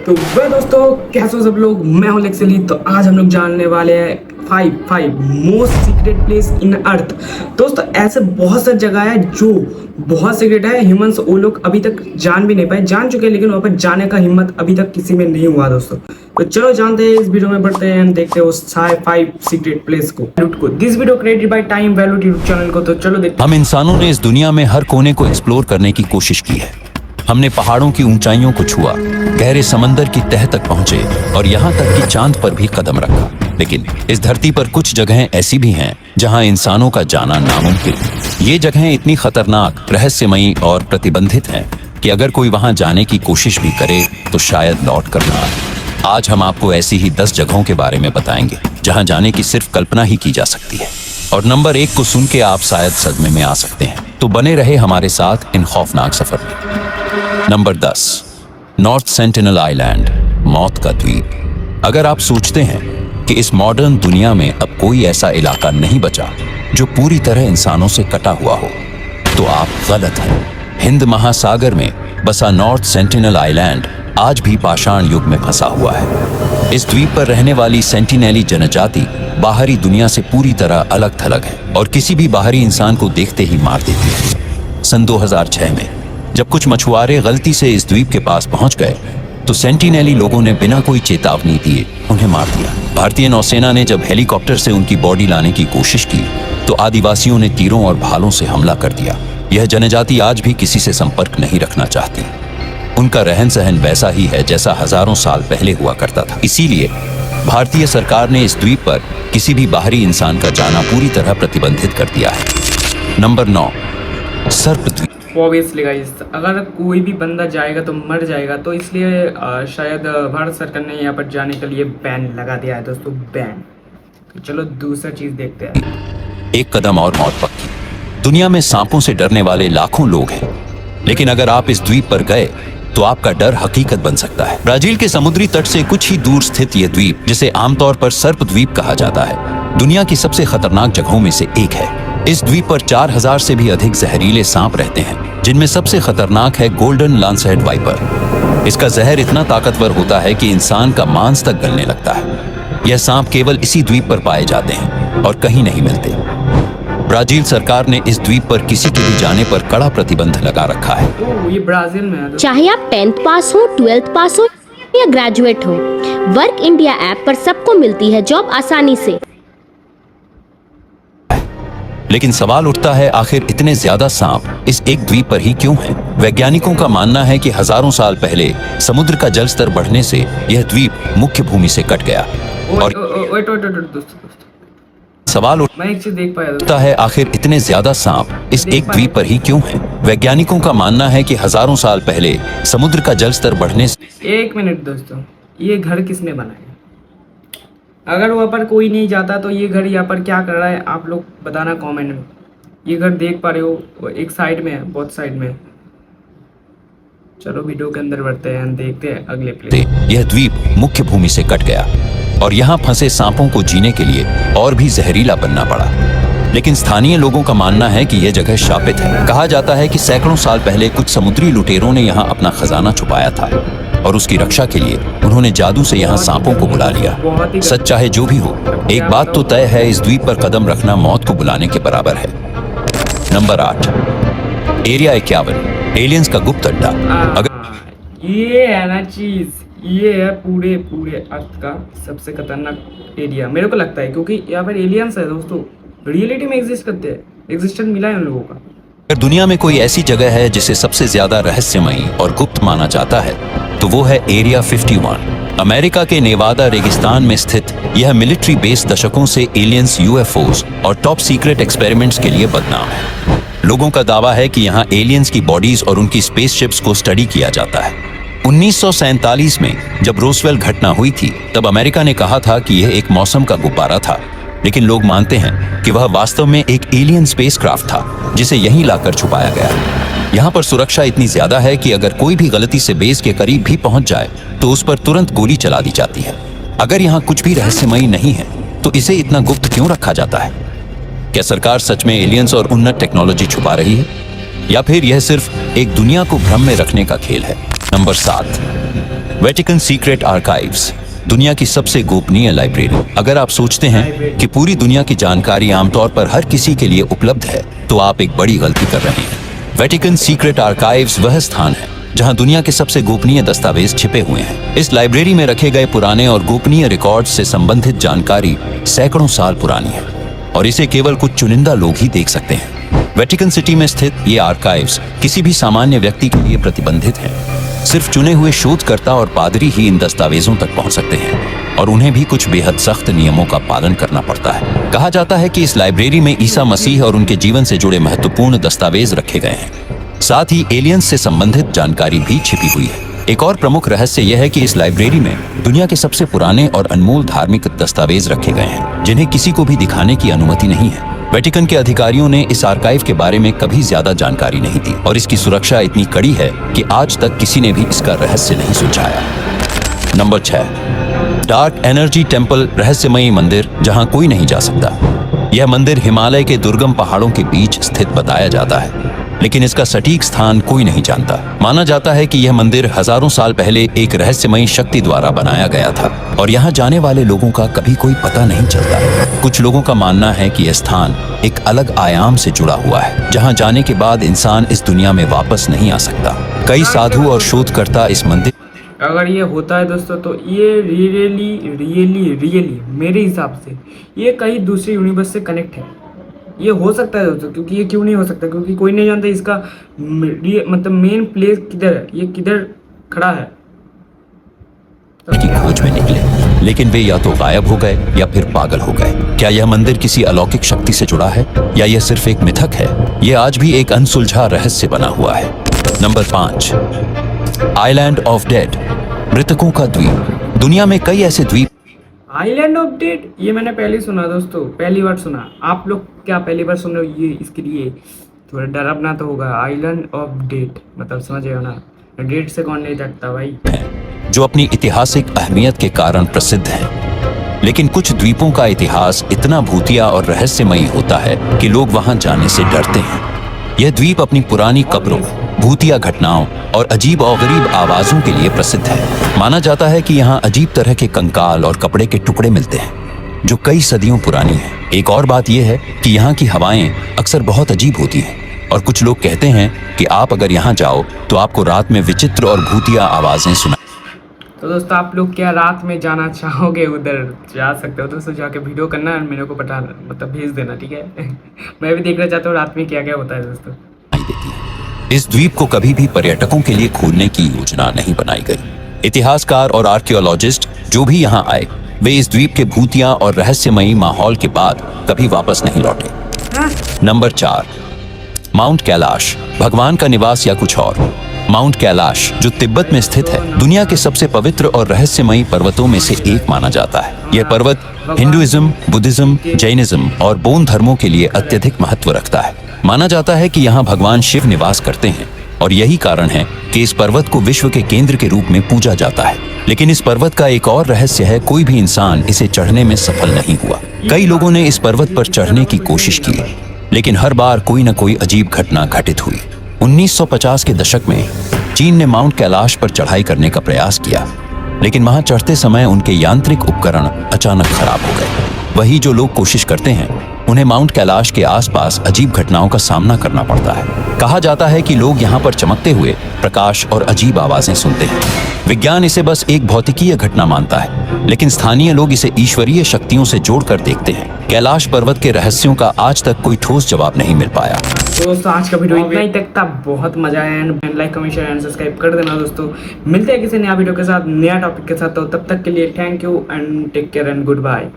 तो वह दोस्तों कैसे हो सब लोग, मैं हूं लेक्सली। तो आज हम लोग जानने वाले हैं five most secret place in earth. दोस्तों ऐसे बहुत सारी जगह है जो बहुत सीक्रेट है, ह्यूमंस वो लोग अभी तक जान भी नहीं पाए, जान चुके हैं लेकिन वहाँ पर जाने का हिम्मत अभी तक किसी में नहीं हुआ दोस्तों। तो चलो जानते हैं, इस वीडियो में बढ़ते हैं, देखते हैं उस 5 सीक्रेट प्लेस को। This video created by time value YouTube channel को। तो चलो देखते हैं। हम इंसानों ने इस दुनिया में हर कोने को एक्सप्लोर करने की कोशिश की है। हमने पहाड़ों की ऊंचाइयों को छुआ, गहरे समंदर की तह तक पहुंचे और यहाँ तक कि चांद पर भी कदम रखा। लेकिन इस धरती पर कुछ जगहें ऐसी भी हैं जहां इंसानों का जाना नामुमकिन है। ये जगहें इतनी खतरनाक, रहस्यमयी और प्रतिबंधित हैं कि अगर कोई वहां जाने की कोशिश भी करे तो शायद लौट कर ना आए। आज हम आपको ऐसी ही 10 जगहों के बारे में बताएंगे जहां जाने की सिर्फ कल्पना ही की जा सकती है। और नंबर 1 को सुन के आप शायद सदमे में आ सकते हैं, तो बने रहे हमारे साथ इन खौफनाक सफर में। नंबर 10, नॉर्थ सेंटिनल आइलैंड, मौत का द्वीप। अगर आप सोचते हैं कि इस मॉडर्न दुनिया में अब कोई ऐसा इलाका नहीं बचा जो पूरी तरह इंसानों से कटा हुआ हो, तो आप गलत हैं। हिंद महासागर में बसा नॉर्थ सेंटिनल आइलैंड आज भी पाषाण युग में फंसा हुआ है। इस द्वीप पर रहने वाली सेंटिनेली जनजाति बाहरी दुनिया से पूरी तरह अलग थलग है और किसी भी बाहरी इंसान को देखते ही मार देती है। सन 2006 में जब कुछ मछुआरे गलती से इस द्वीप के पास पहुंच गए तो सेंटिनेली लोगों ने बिना कोई चेतावनी दिए उन्हें मार दिया। भारतीय नौसेना ने जब हेलीकॉप्टर से उनकी बॉडी लाने की कोशिश की तो आदिवासियों ने तीरों और भालों से हमला कर दिया। यह जनजाति आज भी किसी से संपर्क नहीं रखना चाहती। उनका रहन सहन वैसा ही है जैसा हजारों साल पहले हुआ करता था। इसीलिए भारतीय सरकार ने इस द्वीप पर किसी भी बाहरी इंसान का जाना पूरी तरह प्रतिबंधित कर दिया है। नंबर 9, सर्प द्वीप। ऑब्वियसली गाइस, अगर कोई भी बंदा जाएगा तो मर जाएगा, तो इसलिए शायद भारत सरकार ने यहाँ पर जाने के लिए बैन लगा दिया है दोस्तों, बैन। तो चलो दूसरा चीज देखते हैं। एक कदम और मौत पक्की। दुनिया में सांपों से डरने वाले लाखों लोग हैं, लेकिन अगर आप इस द्वीप पर गए तो आपका डर हकीकत बन सकता है। ब्राजील के समुद्री तट से कुछ ही दूर स्थित यह द्वीप, जिसे आमतौर पर सर्प द्वीप कहा जाता है, दुनिया की सबसे खतरनाक जगहों में से एक है। इस द्वीप पर 4000 से भी अधिक जहरीले सांप रहते हैं, जिनमें सबसे खतरनाक है गोल्डन लांसहेड वाइपर। इसका जहर इतना ताकतवर होता है कि इंसान का मांस तक गलने लगता है। यह सांप केवल इसी द्वीप पर पाए जाते हैं और कहीं नहीं मिलते। ब्राजील सरकार ने इस द्वीप पर किसी के भी जाने पर कड़ा प्रतिबंध लगा रखा है। ये ब्राजील में है। चाहे आप 10th पास हो, 12th पास हो या ग्रेजुएट हो, वर्क इंडिया ऐप पर सबको मिलती है जॉब आसानी से। लेकिन सवाल उठता है, आखिर इतने ज्यादा सांप इस एक द्वीप पर ही क्यों हैं? वैज्ञानिकों का मानना है कि हजारों साल पहले समुद्र का जल स्तर बढ़ने से यह द्वीप मुख्य भूमि से कट गया। और सवाल मैं एक चीज देख पाया उठता है, आखिर इतने ज्यादा सांप इस एक द्वीप पर ही क्यों हैं? वैज्ञानिकों का मानना है कि हजारों साल पहले समुद्र का जल स्तर बढ़ने से। एक मिनट दोस्तों, ये घर किसने बनाया? अगर वहाँ पर कोई नहीं जाता तो ये घर यहाँ पर क्या कर रहा है, आप लोग बताना कमेंट में। ये घर देख पा रहे हो, एक साइड में है, बहुत साइड में। चलो वीडियो के अंदर बढ़ते हैं, देखते हैं अगले प्लेस। यह द्वीप मुख्य भूमि से कट गया और यहाँ फंसे सांपों को जीने के लिए और भी जहरीला बनना पड़ा। लेकिन स्थानीय लोगों का मानना है कि यह जगह शापित है। कहा जाता है कि सैकड़ों साल पहले कुछ समुद्री लुटेरों ने यहाँ अपना खजाना छुपाया था और उसकी रक्षा के लिए उन्होंने जादू से यहाँ सांपों को बुला लिया। सच चाहे जो भी हो, एक बात तो तय है, इस द्वीप पर कदम रखना मौत को बुलाने के बराबर है। नंबर 8, एरिया 51, एलियंस का गुप्त अड्डा। अगर ये है ना चीज, ये है पूरे अर्थ का सबसे खतरनाक एरिया मेरे को लगता है, क्योंकि यहाँ पर एलियंस है दोस्तों, रियलिटी में एग्जिस्ट करते हैं, एग्जिस्टेंस मिला है उन लोगों का। अगर दुनिया में कोई ऐसी जगह है जिसे सबसे ज्यादा रहस्यमयी और गुप्त माना जाता है तो वो है एरिया 51। अमेरिका के नेवादा रेगिस्तान में स्थित यह मिलिट्री बेस दशकों से एलियंस, यूएफओज और टॉप सीक्रेट एक्सपेरिमेंट्स के लिए बदनाम है। लोगों का दावा है कि यहाँ एलियंस की बॉडीज और उनकी स्पेसशिप्स को स्टडी किया जाता है। 1947 में जब रोसवेल घटना हुई थी तब अमेरिका ने कहा था कि यह एक मौसम का गुब्बारा था, लेकिन लोग मानते हैं कि वह वास्तव में एक एलियन स्पेसक्राफ्ट था जिसे यहीं लाकर छुपाया गया। यहाँ पर सुरक्षा इतनी ज्यादा है कि अगर कोई भी गलती से बेस के करीब भी पहुंच जाए तो उस पर तुरंत गोली चला दी जाती है। अगर यहाँ कुछ भी रहस्यमयी नहीं है तो इसे इतना गुप्त क्यों रखा जाता है? क्या सरकार सच में एलियंस और उन्नत टेक्नोलॉजी छुपा रही है, या फिर यह सिर्फ एक दुनिया को भ्रम में रखने का खेल है? नंबर 7, वेटिकन सीक्रेट आर्काइव्स, दुनिया की सबसे गोपनीय लाइब्रेरी। अगर आप सोचते हैं कि पूरी दुनिया की जानकारी आमतौर पर हर किसी के लिए उपलब्ध है, तो आप एक बड़ी गलती कर रहे हैं। वेटिकन सीक्रेट आर्काइव्स वह स्थान है जहां दुनिया के सबसे गोपनीय दस्तावेज छिपे हुए हैं। इस लाइब्रेरी में रखे गए पुराने और गोपनीय रिकॉर्ड्स से संबंधित जानकारी सैकड़ों साल पुरानी है और इसे केवल कुछ चुनिंदा लोग ही देख सकते हैं। वेटिकन सिटी में स्थित ये आर्काइव्स किसी भी सामान्य व्यक्ति के लिए प्रतिबंधित हैं। सिर्फ चुने हुए शोधकर्ता और पादरी ही इन दस्तावेजों तक पहुंच सकते हैं और उन्हें भी कुछ बेहद सख्त नियमों का पालन करना पड़ता है। कहा जाता है कि इस लाइब्रेरी में ईसा मसीह और उनके जीवन से जुड़े महत्वपूर्ण दस्तावेज रखे गए हैं। साथ ही एलियंस से संबंधित जानकारी भी छिपी हुई है। एक और प्रमुख रहस्य यह है कि इस लाइब्रेरी में दुनिया के सबसे पुराने और अनमोल धार्मिक दस्तावेज रखे गए हैं, जिन्हें किसी को भी दिखाने की अनुमति नहीं है। वेटिकन के अधिकारियों ने इस आर्काइव के बारे में कभी ज्यादा जानकारी नहीं दी और इसकी सुरक्षा इतनी कड़ी है कि आज तक किसी ने भी इसका रहस्य नहीं सुलझाया। नंबर 6, डार्क एनर्जी टेम्पल, रहस्यमयी मंदिर जहां कोई नहीं जा सकता। यह मंदिर हिमालय के दुर्गम पहाड़ों के बीच स्थित बताया जाता है, लेकिन इसका सटीक स्थान कोई नहीं जानता। माना जाता है कि यह मंदिर हजारों साल पहले एक रहस्यमयी शक्ति द्वारा बनाया गया था और यहाँ जाने वाले लोगों का कभी कोई पता नहीं चलता। कुछ लोगों का मानना है कि यह स्थान एक अलग आयाम से जुड़ा हुआ है, जहाँ जाने के बाद इंसान इस दुनिया में वापस नहीं आ सकता। कई साधु और शोधकर्ता इस मंदिर अगर ये होता है दोस्तों, तो ये रियली मेरे हिसाब से ये कहीं दूसरे यूनिवर्स से कनेक्ट है। ये हो सकता है दोस्तों, क्योंकि ये क्यों नहीं हो सकता, क्योंकि कोई नहीं जानता इसका मतलब मेन प्लेस किधर है, ये किधर खड़ा है। की खोज में निकले, लेकिन वे या तो गायब हो गए या फिर पागल हो गए। क्या यह मंदिर किसी अलौकिक शक्ति से जुड़ा है या यह सिर्फ एक मिथक है? यह आज भी एक अनसुलझा रहस्य बना हुआ है। नंबर 5, आइलैंड ऑफ डेड, मृतकों का द्वीप। दुनिया में कई ऐसे द्वीप। आइलैंड ऑफ डेड, ये मैंने पहले सुना दोस्तों, पहली बार सुना। आप लोग क्या पहली बार सुन रहे हो? ये इसके लिए थोड़ा डरावना तो होगा। आइलैंड ऑफ डेड मतलब समझ रहे हो ना, डेड से कौन नहीं थकता भाई। जो अपनी ऐतिहासिक अहमियत के कारण प्रसिद्ध हैं, लेकिन कुछ द्वीपों का इतिहास इतना भूतिया और रहस्यमयी होता है कि लोग वहां जाने से डरते हैं। यह द्वीप अपनी पुरानी कब्रों, भूतिया घटनाओं और अजीब और गरीब आवाजों के लिए प्रसिद्ध है। माना जाता है कि यहाँ अजीब तरह के कंकाल और कपड़े के टुकड़े मिलते हैं जो कई सदियों पुरानी हैं। एक और बात यह है कि यहाँ की हवाएं अक्सर बहुत अजीब होती हैं और कुछ लोग कहते हैं कि आप अगर यहाँ जाओ तो आपको रात में विचित्र और भूतिया आवाजें सुना। तो दोस्तों, आप लोग क्या रात में जाना चाहोगे? उधर जा सकते हो दोस्तों, जाके वीडियो करना और मेरे को बताना, मतलब भेज देना, ठीक है। मैं भी देखना चाहता हूँ रात में क्या क्या होता है दोस्तों। इस द्वीप को कभी भी पर्यटकों के लिए खोलने की योजना नहीं बनाई गई। इतिहासकार और आर्कियोलॉजिस्ट जो भी यहाँ आए, वे इस द्वीप के भूतिया और रहस्यमयी माहौल के बाद कभी वापस नहीं लौटे। नंबर 4, माउंट कैलाश, भगवान का निवास या कुछ और। माउंट कैलाश जो तिब्बत में स्थित है, दुनिया के सबसे पवित्र और रहस्यमयी पर्वतों में से एक माना जाता है। यह पर्वत हिंदुइज्म, बुद्धिज्म, जैनिज्म और बौद्ध धर्मों के लिए अत्यधिक महत्व रखता है। माना जाता है कि यहाँ भगवान शिव निवास करते हैं और यही कारण है कि इस पर्वत को विश्व के केंद्र के रूप में पूजा जाता है। लेकिन इस पर्वत का एक और रहस्य है, कोई भी इंसान इसे चढ़ने में सफल नहीं हुआ। कई लोगों ने इस पर्वत पर चढ़ने की कोशिश की, लेकिन हर बार कोई न कोई अजीब घटना घटित हुई। 1950 के दशक में चीन ने माउंट कैलाश पर चढ़ाई करने का प्रयास किया, लेकिन वहां चढ़ते समय उनके यांत्रिक उपकरण अचानक खराब हो गए। वही जो लोग कोशिश करते हैं, उन्हें माउंट कैलाश के आसपास अजीब घटनाओं का सामना करना पड़ता है। कहा जाता है कि लोग यहाँ पर चमकते हुए प्रकाश और अजीब आवाजें सुनते हैं। विज्ञान इसे बस एक भौतिकीय घटना मानता है, लेकिन स्थानीय लोग इसे ईश्वरीय शक्तियों से जोड़कर देखते हैं। कैलाश पर्वत के रहस्यों का आज तक कोई ठोस जवाब नहीं मिल पाया। तो दोस्तों, आज का वीडियो इतना ही तक था। बहुत मजा आया। And like, comment, share and subscribe कर देना दोस्तों। मिलते हैं किसी नया वीडियो के साथ, नया टॉपिक के साथ। तो तब तक के लिए thank you and take care and good bye.